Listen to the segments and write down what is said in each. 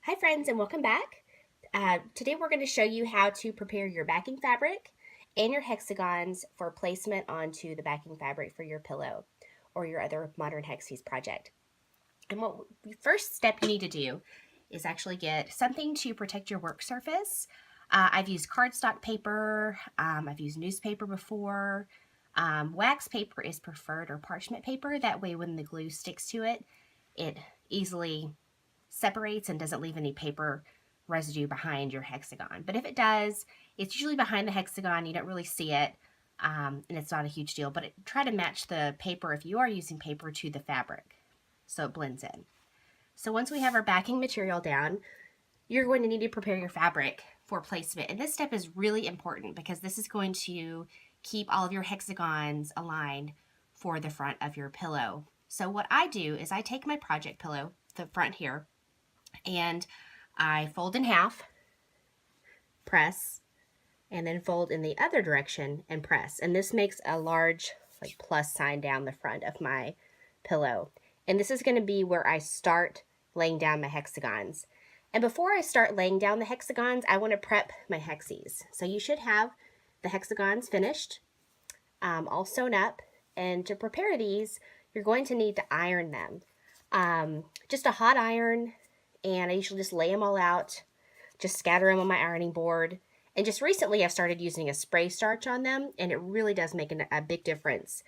Hi friends and welcome back. Today we're going to show you how to prepare your backing fabric and your hexagons for placement onto the backing fabric for your pillow or your other Modern Hexies project. And what the first step you need to do is actually get something to protect your work surface. I've used cardstock paper, I've used newspaper before. Wax paper is preferred, or parchment paper. That way when the glue sticks to it, it easily separates and doesn't leave any paper residue behind your hexagon. But if it does, it's usually behind the hexagon. You don't really see it, and it's not a huge deal. But try to match the paper, if you are using paper, to the fabric so it blends in. So once we have our backing material down, you're going to need to prepare your fabric for placement. And this step is really important because this is going to keep all of your hexagons aligned for the front of your pillow. So what I do is I take my project pillow, the front here, and I fold in half, press, and then fold in the other direction and press. And this makes a large plus sign down the front of my pillow. And this is going to be where I start laying down my hexagons. And before I start laying down the hexagons, I want to prep my hexies. So you should have the hexagons finished, all sewn up. And to prepare these, you're going to need to iron them. Just a hot iron, and I usually just lay them all out, just scatter them on my ironing board. And just recently I've started using a spray starch on them, and it really does make a big difference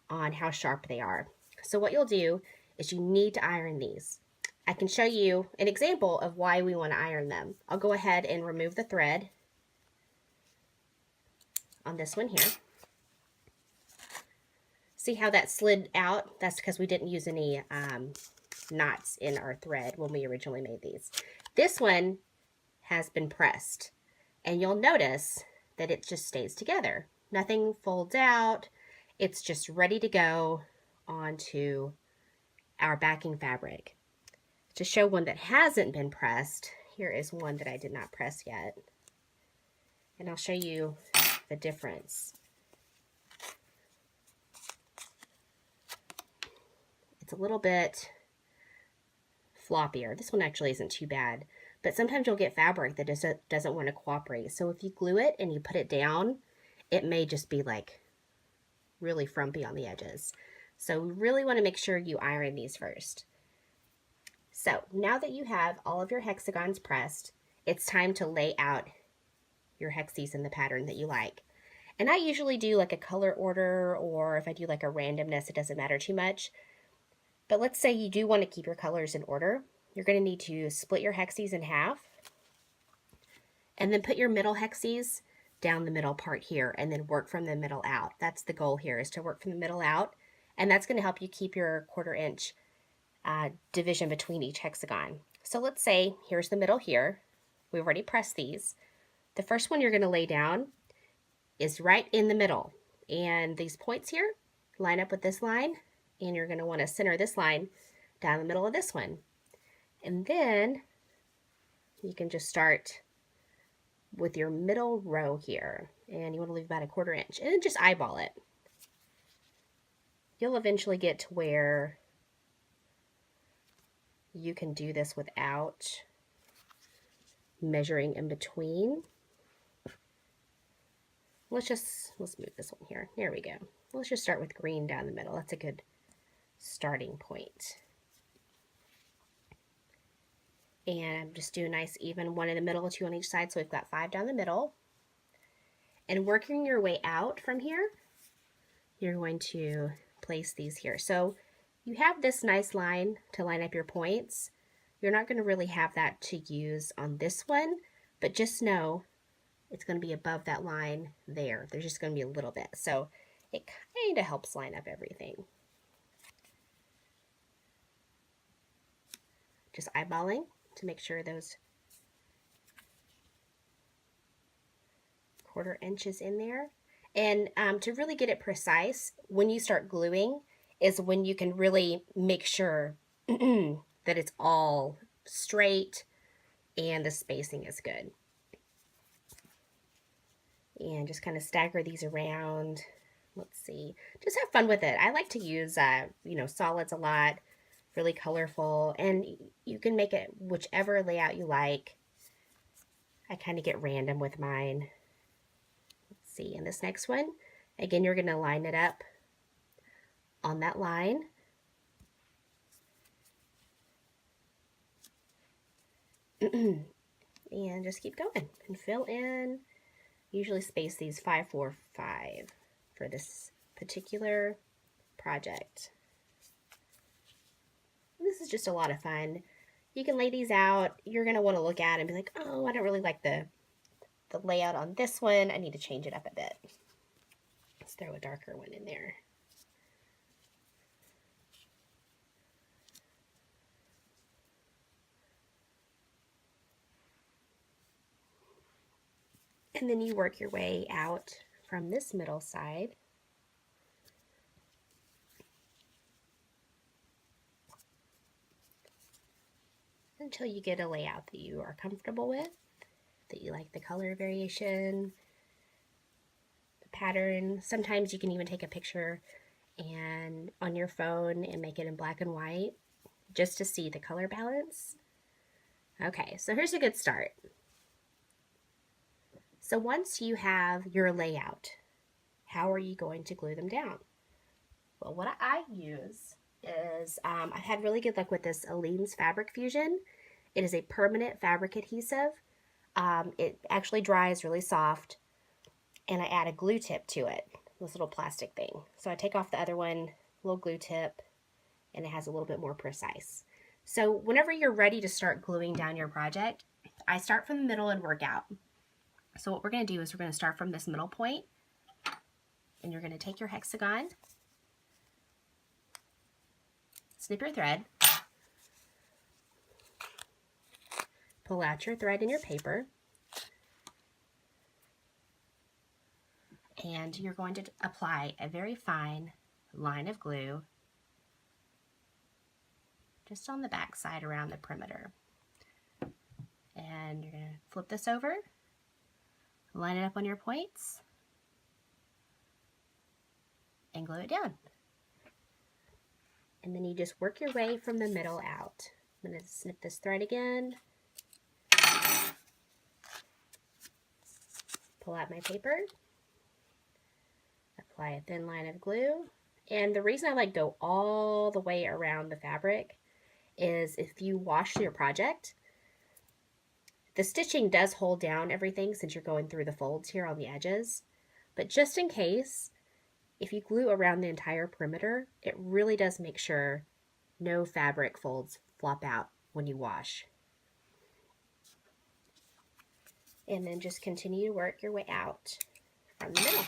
on how sharp they are. So what you'll do is you need to iron these. I can show you an example of why we want to iron them. I'll go ahead and remove the thread on this one here. See how that slid out? That's because we didn't use any knots in our thread when we originally made these. This one has been pressed, and you'll notice that it just stays together. Nothing folds out. It's just ready to go onto our backing fabric. To show one that hasn't been pressed, here is one that I did not press yet, and I'll show you the difference. It's a little bit floppier. This one actually isn't too bad, but sometimes you'll get fabric that doesn't want to cooperate. So if you glue it and you put it down, it may just be like really frumpy on the edges. So we really want to make sure you iron these first. So now that you have all of your hexagons pressed, it's time to lay out your hexies in the pattern that you like. And I usually do like a color order, or if I do like a randomness, it doesn't matter too much. But let's say you do want to keep your colors in order. You're going to need to split your hexies in half, and then put your middle hexies down the middle part here, and then work from the middle out. That's the goal here, is to work from the middle out, and that's going to help you keep your 1/4 inch division between each hexagon. So let's say here's the middle here. We've already pressed these. The first one you're going to lay down is right in the middle, and these points here line up with this line, and you're going to want to center this line down the middle of this one. And then you can just start with your middle row here, and you want to leave about a 1/4 inch, and then just eyeball it. You'll eventually get to where you can do this without measuring in between. Let's move this one here. There we go. Let's just start with green down the middle. That's a good starting point. And just do a nice even one in the middle, 2 on each side. So we've got 5 down the middle. And working your way out from here, you're going to place these here. So you have this nice line to line up your points. You're not going to really have that to use on this one, but just know it's going to be above that line there. There's just going to be a little bit. So it kind of helps line up everything. Just eyeballing to make sure those 1/4 inches in there. And to really get it precise, when you start gluing is when you can really make sure that it's all straight and the spacing is good. And just kind of stagger these around. Let's see, just have fun with it. I like to use, solids a lot. really colorful, and you can make it whichever layout you like. I kind of get random with mine. Let's see, in this next one, again, you're going to line it up on that line. And just keep going and fill in. Usually space these 5, 4, 5 for this particular project. This is just a lot of fun. You can lay these out. You're going to want to look at it and be like, oh, I don't really like the layout on this one. I need to change it up a bit. Let's throw a darker one in there. And then you work your way out from this middle side. Until you get a layout that you are comfortable with, that you like the color variation, the pattern. Sometimes you can even take a picture and on your phone and make it in black and white just to see the color balance. Okay, so here's a good start. So once you have your layout, how are you going to glue them down? Well, what I use is, I've had really good luck with this Aleene's Fabric Fusion. It is a permanent fabric adhesive. It actually dries really soft, and I add a glue tip to it, this little plastic thing. So I take off the other one, little glue tip, and it has a little bit more precise. So whenever you're ready to start gluing down your project, I start from the middle and work out. So what we're going to do is we're going to start from this middle point, and you're going to take your hexagon, snip your thread, pull out your thread and your paper, and you're going to apply a very fine line of glue just on the back side around the perimeter. And you're going to flip this over, line it up on your points, and glue it down. And then you just work your way from the middle out. I'm going to snip this thread again, pull out my paper, apply a thin line of glue. And the reason I like go all the way around the fabric is if you wash your project, the stitching does hold down everything since you're going through the folds here on the edges. But just in case, if you glue around the entire perimeter, it really does make sure no fabric folds flop out when you wash. And then just continue to work your way out from the middle.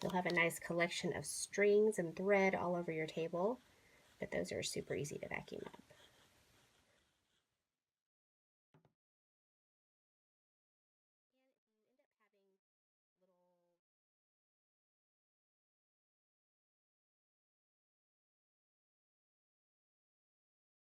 You'll have a nice collection of strings and thread all over your table, but those are super easy to vacuum up.